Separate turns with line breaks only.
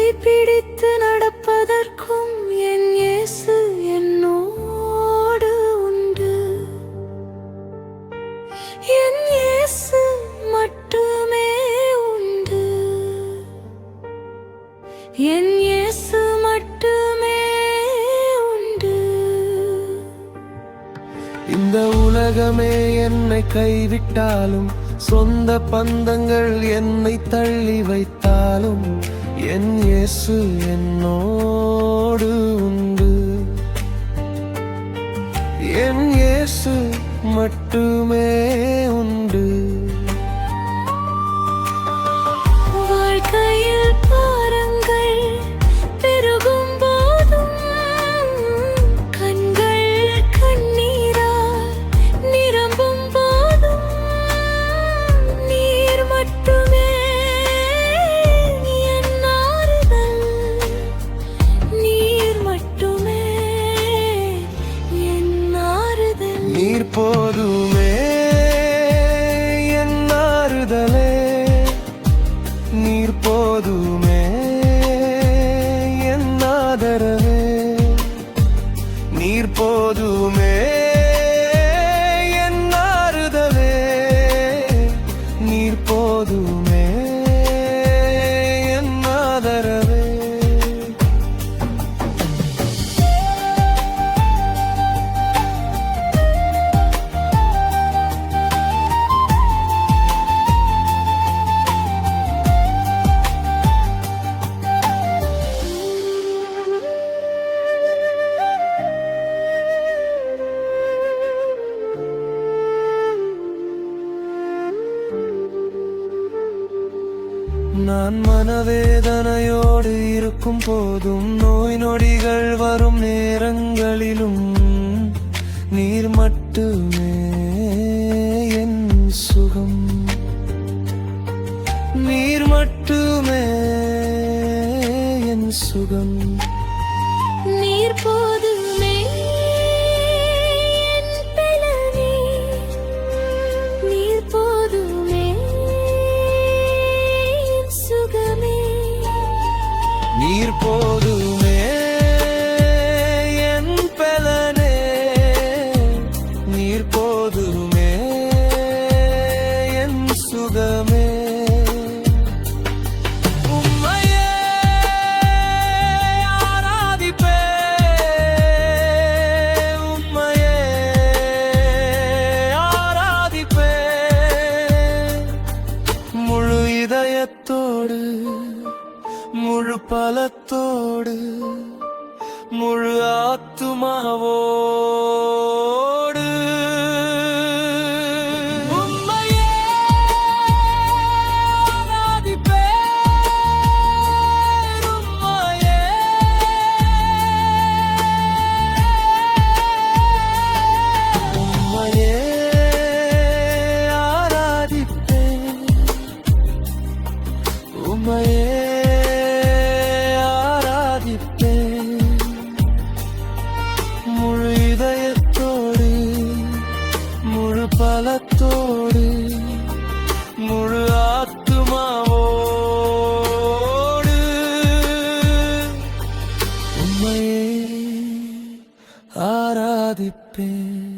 கைப்பிடித்து நடப்பதற்கும் என் இயேசு என்னோடு உண்டு. என் இயேசு மட்டுமே உண்டு. என் இயேசு மட்டுமே உண்டு.
இந்த உலகமே என்னை கைவிட்டாலும், சொந்த பந்தங்கள் என்னை தள்ளி வைத்தாலும், என் இயேசு என்னோடு உண்டு. என் இயேசு மட்டுமே உண்டு.
வாழ்க்கையில் பாருங்கள் பெருகும் போதும், கண்கள் கண்ணீரால் நிரம்பும் போதும், நீர் மட்டுமே என் ஆறுதல். நீர் மட்டுமே என் ஆறுதல்.
நீர் போதுமே என் ஆறுதலே. நீர் போதுமே என் ஆதரவே. நீர் போதுமே என் ஆறுதலே. நீர் போதுமே என் ஆதரவே. நான் மனவேதனையோடு இருக்கும் போதும், நோய் நொடிகள் வரும் நேரங்களிலும், நீர் மட்டுமே என் சுகம். நீர் மட்டுமே என் சுகம்.
நீர் போதுமே என் பலனே. நீர் போதுமே என் சுகமே.
நீர் போதுமே என் பலனே. நீர் போதுமே என் சுகமே. உம்மையே ஆராதிப்பேன். உம்மையே ஆராதிப்பேன். முழு இதயத்தோடு, முழு பலத்தோடு, முழு ஆத்துமாவோடு. உம்மையே ஆராதிப்பேன். உம்மையே உம்மையே ஆராதிப்பேன். உம்மையே முழு இதயத்தோடு, முழு பலத்தோடு, முழு ஆத்துமாவோடு. உம்மையே ஆராதிப்பேன்.